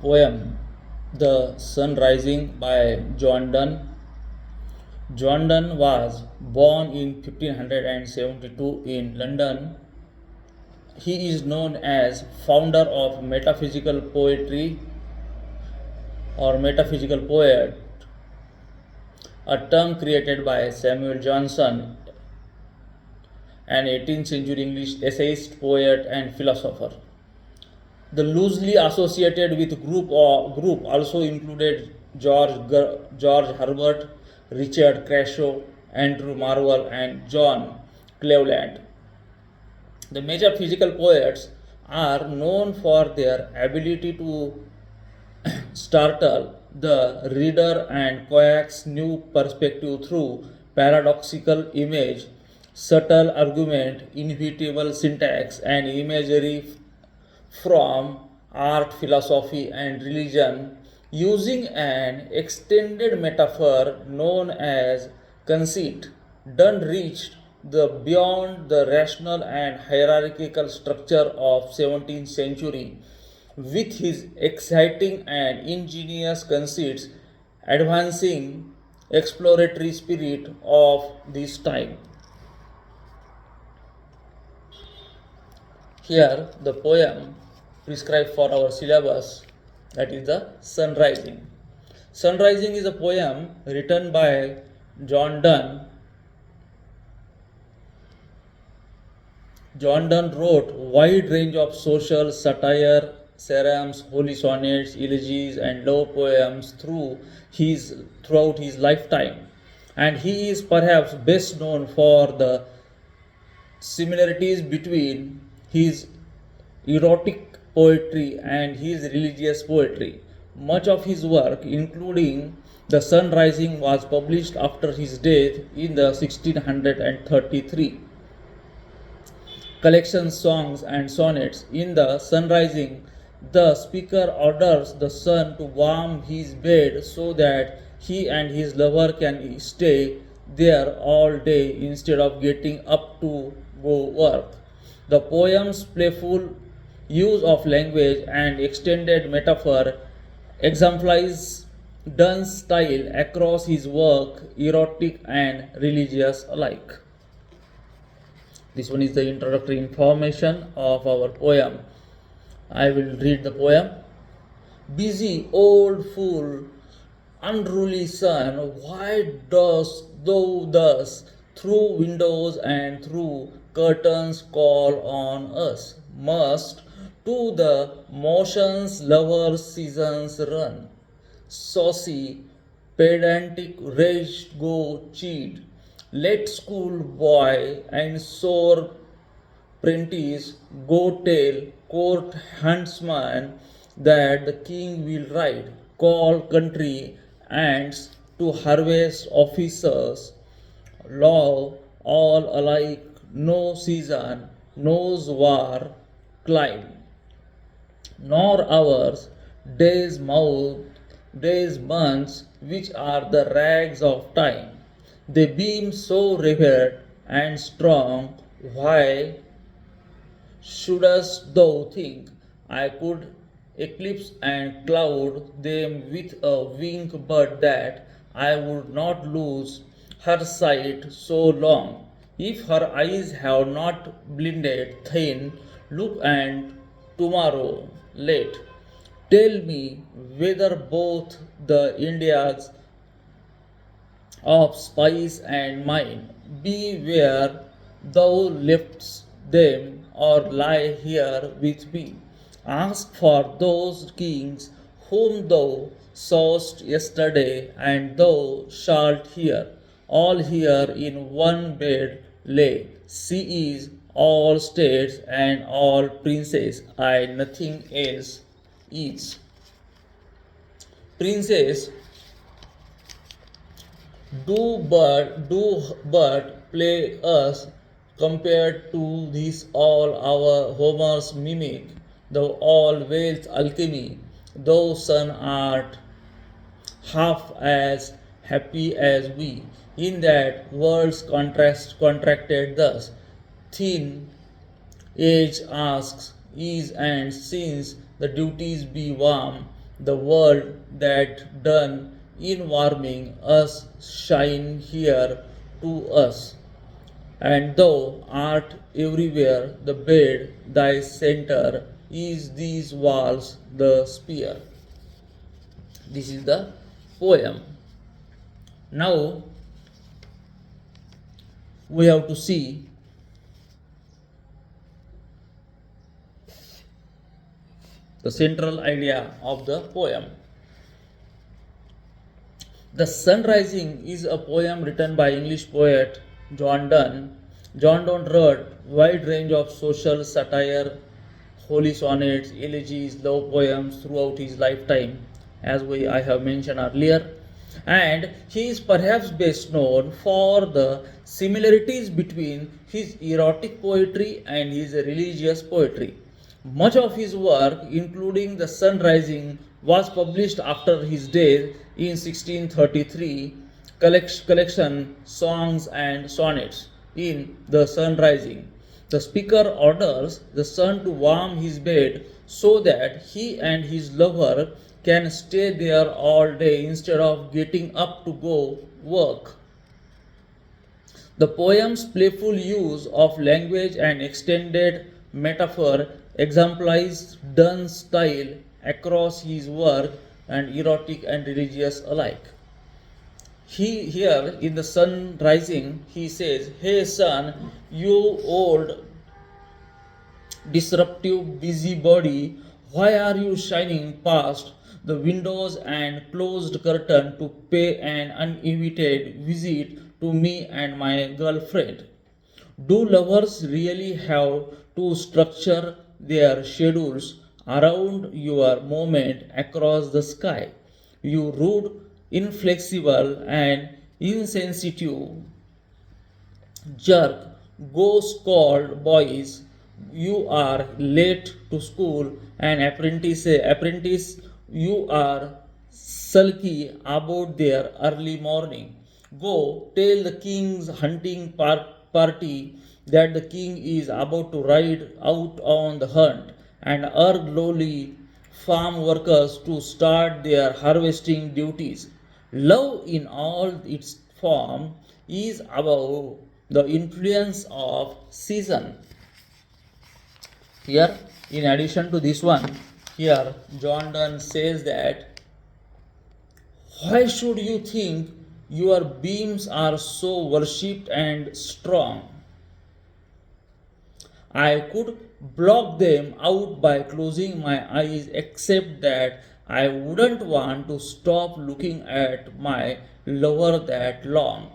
Poem The Sun Rising by John Donne. John Donne was born in 1572 in London. He is known as founder of metaphysical poetry or metaphysical poet, a term created by Samuel Johnson, an 18th century English essayist, poet, and philosopher. The loosely associated with group also included George Herbert, Richard Crashaw, Andrew Marvell, and John Cleveland. The major physical poets are known for their ability to startle the reader and coax new perspective through paradoxical image, subtle argument, inevitable syntax, and imagery from art, philosophy, and religion using an extended metaphor known as conceit. Donne reached the beyond the rational and hierarchical structure of 17th century with his exciting and ingenious conceits, advancing exploratory spirit of this time. Here, the poem prescribed for our syllabus, that is the Sun Rising. Sun Rising is a poem written by John Donne. John Donne wrote wide range of social satire, serums, holy sonnets, elegies, and love poems throughout his lifetime, and he is perhaps best known for the similarities between his erotic poetry and his religious poetry. Much of his work, including The Sun Rising, was published after his death in the 1633. Collection songs and sonnets. In The Sun Rising, the speaker orders the sun to warm his bed so that he and his lover can stay there all day instead of getting up to go work. The poem's playful use of language and extended metaphor exemplifies Donne's style across his work, erotic and religious alike. This one is the introductory information of our poem. I will read the poem. Busy old fool, unruly sun, why dost thou thus through windows and through curtains call on us? Must to the motions lovers' seasons run? Saucy, pedantic rage go cheat. Let schoolboy and sore prentice go tell court huntsman that the king will ride. Call country ants to harvest officers. Law all alike, no season knows war climb, nor hours, days, months, which are the rags of time. They beam so revered and strong, why shouldst thou think I could eclipse and cloud them with a wink, but that I would not lose her sight so long? If her eyes have not blinded, then look and tomorrow late. Tell me whether both the Indias of spice and mine be where thou leftest them, or lie here with me. Ask for those kings whom thou sawest yesterday, and thou shalt hear. All here in one bed lay. She is all states and all princes, I nothing else is. Princess, do but play us compared to this all our Homer's mimic, thou all wealth alchemy, thou sun art half as happy as we, in that world's contracted thus. Thin age asks ease, and since the duties be warm, the world that done in warming us shine here to us. And thou art everywhere, the bed, thy center is these walls, the spear. This is the poem. Now we have to see the central idea of the poem. The Sun Rising is a poem written by English poet John Donne. John Donne wrote wide range of social satire, holy sonnets, elegies, love poems throughout his lifetime, as I have mentioned earlier. And he is perhaps best known for the similarities between his erotic poetry and his religious poetry. Much of his work, including The Sun Rising, was published after his death in 1633. Collection Songs and Sonnets in The Sun Rising. The speaker orders the sun to warm his bed so that he and his lover can stay there all day instead of getting up to go work. The poem's playful use of language and extended metaphor exemplifies Donne's style across his work and erotic and religious alike. Here in The Sun Rising, he says, "Hey son, you old disruptive busybody, why are you shining past the windows and closed curtain to pay an uninvited visit to me and my girlfriend? Do lovers really have to structure their schedules around your movement across the sky? You rude, inflexible, and insensitive jerk, go scold boys. You are late to school, and apprentice, you are sulky about their early morning. Go tell the king's hunting party that the king is about to ride out on the hunt, and urge lowly farm workers to start their harvesting duties. Love in all its form is about the influence of season. Here, in addition to this one, here John Donne says that, why should you think your beams are so worshipped and strong? I could block them out by closing my eyes, except that I wouldn't want to stop looking at my lover that long.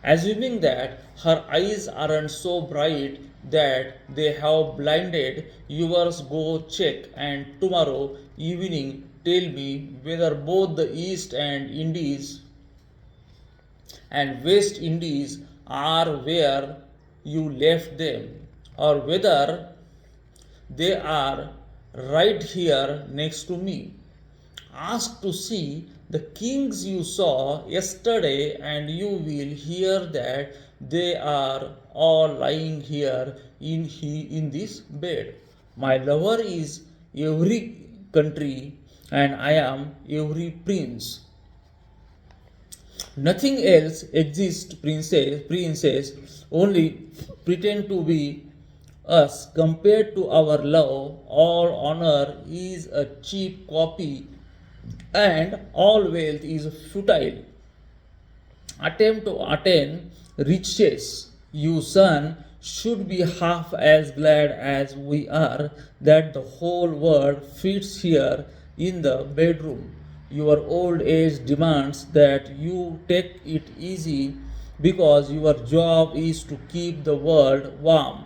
Assuming that her eyes aren't so bright that they have blinded, yours go check and tomorrow evening tell me whether both the East and Indies and West Indies are where you left them, or whether they are right here next to me. Ask to see the kings you saw yesterday, and you will hear that they are all lying here in this bed. My lover is every country, and I am every prince. Nothing else exists, princess, only pretend to be us. Compared to our love, all honor is a cheap copy, and all wealth is futile. Attempt to attain riches. You, son, should be half as glad as we are that the whole world fits here in the bedroom. Your old age demands that you take it easy because your job is to keep the world warm.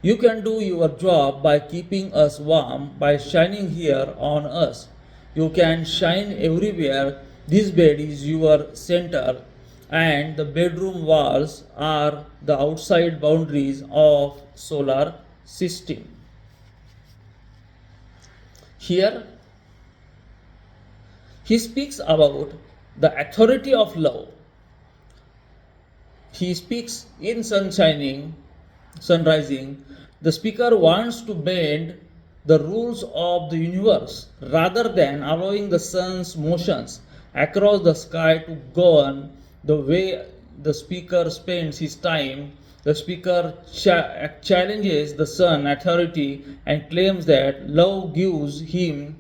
You can do your job by keeping us warm, by shining here on us. You can shine everywhere. This bed is your center, and the bedroom walls are the outside boundaries of solar system. Here he speaks about the authority of love. He speaks in sun rising. The speaker wants to bend the rules of the universe rather than allowing the sun's motions across the sky to govern the way the speaker spends his time. The speaker challenges the sun authority and claims that love gives him,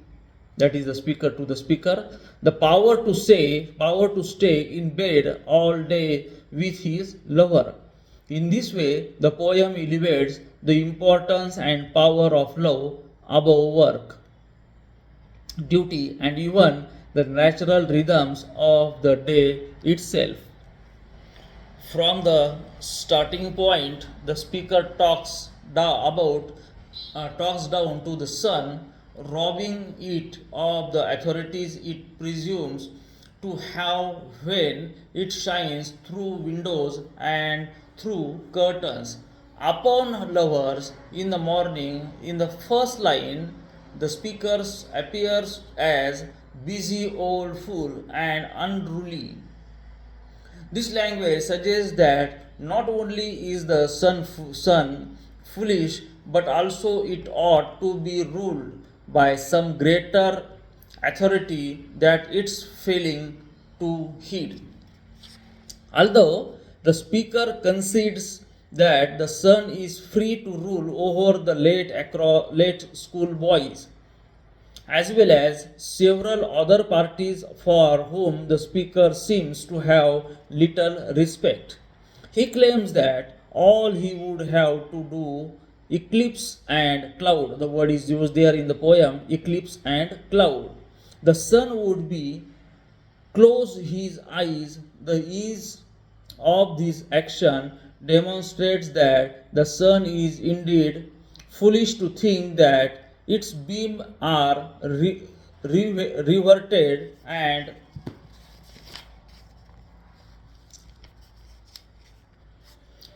that is the speaker to the speaker, the power to stay in bed all day with his lover. In this way, the poem elevates the importance and power of love above work, duty, and even the natural rhythms of the day itself. From the starting point, the speaker talks down to the sun, robbing it of the authorities it presumes to have when it shines through windows and through curtains upon lovers in the morning. In the first line, the speaker appears as busy old fool and unruly. This language suggests that not only is the sun foolish, but also it ought to be ruled by some greater authority that it's failing to heed. Although the speaker concedes that the sun is free to rule over the late school boys, as well as several other parties for whom the speaker seems to have little respect. He claims that all he would have to do, eclipse and cloud, the word is used there in the poem, eclipse and cloud. The sun would be close his eyes. The ease of this action demonstrates that the sun is indeed foolish to think that its beams are reverted and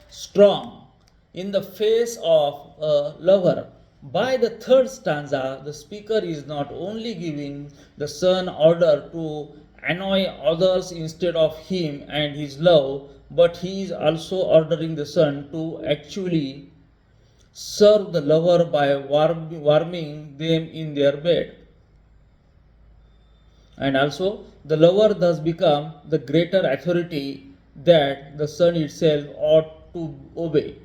strong in the face of a lover. By the third stanza, the speaker is not only giving the sun order to annoy others instead of him and his love, but he is also ordering the sun to actually serve the lover by warming them in their bed. And also, the lover thus become the greater authority that the sun itself ought to obey.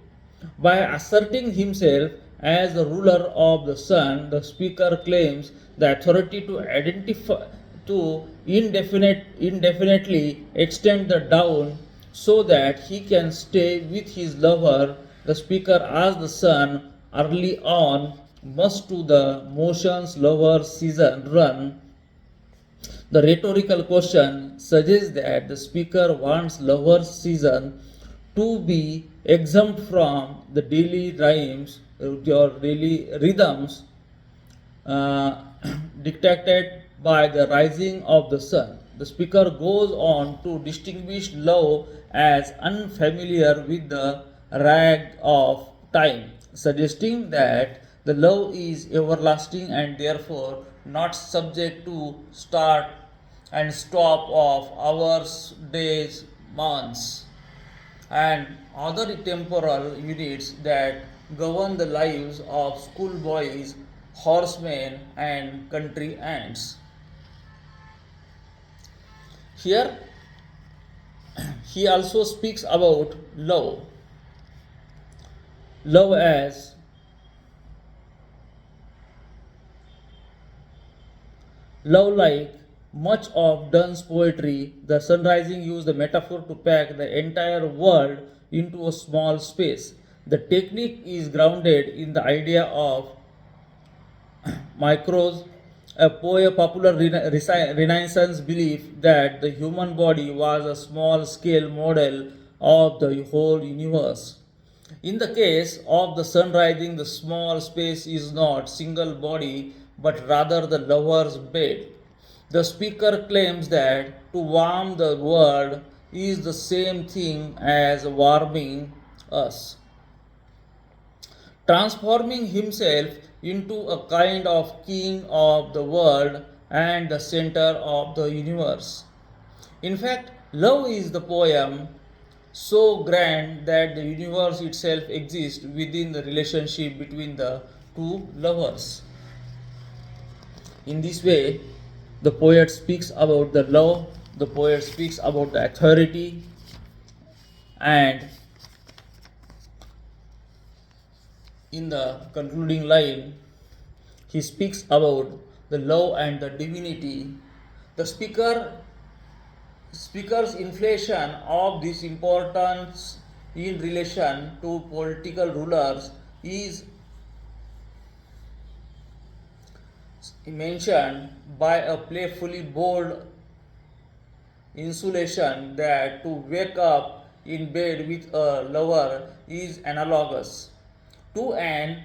By asserting himself as the ruler of the sun, the speaker claims the authority to identify to indefinitely extend the dawn so that he can stay with his lover. The speaker asks the sun early on must to the motions lover season run. The rhetorical question suggests that the speaker wants lover's season to be exempt from the daily rhymes or daily rhythms uh, dictated by the rising of the sun. The speaker goes on to distinguish love as unfamiliar with the rag of time, suggesting that the love is everlasting and therefore not subject to start and stop of hours, days, months, and other temporal units that govern the lives of schoolboys, horsemen, and country ants. Here, he also speaks about love. Love as love like much of Donne's poetry, the sunrising used the metaphor to pack the entire world into a small space. The technique is grounded in the idea of micros, a popular Renaissance belief that the human body was a small scale model of the whole universe. In the case of the sun rising, the small space is not single body but rather the lover's bed. The speaker claims that to warm the world is the same thing as warming us, transforming himself into a kind of king of the world and the center of the universe. In fact, love is the poem so grand that the universe itself exists within the relationship between the two lovers. In this way, the poet speaks about the love, the poet speaks about the authority, and in the concluding line, he speaks about the love and the divinity. The speaker's inflation of this importance in relation to political rulers is mentioned by a playfully bold insulation that to wake up in bed with a lover is analogous to an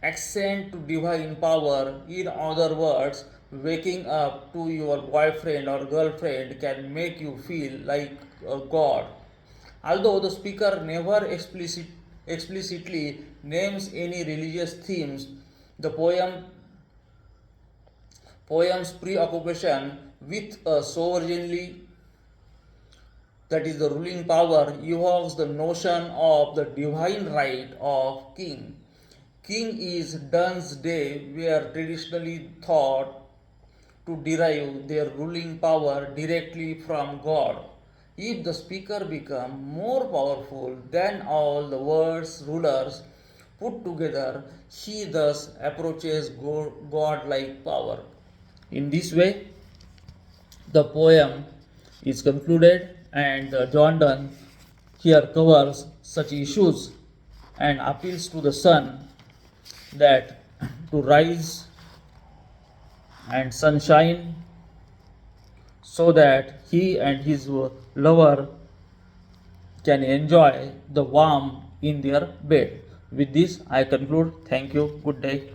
ascent to divine power. In other words, waking up to your boyfriend or girlfriend can make you feel like a god. Although the speaker never explicitly names any religious themes, the poem's preoccupation with a sovereignly, that is the ruling power, evokes the notion of the divine right of king. King is Duns Day were traditionally thought to derive their ruling power directly from God. If the speaker become more powerful than all the world's rulers put together, he thus approaches God-like power. In this way, the poem is concluded, and John Donne here covers such issues and appeals to the sun that to rise and sunshine so that he and his lover can enjoy the warmth in their bed. With this, I conclude. Thank you. Good day.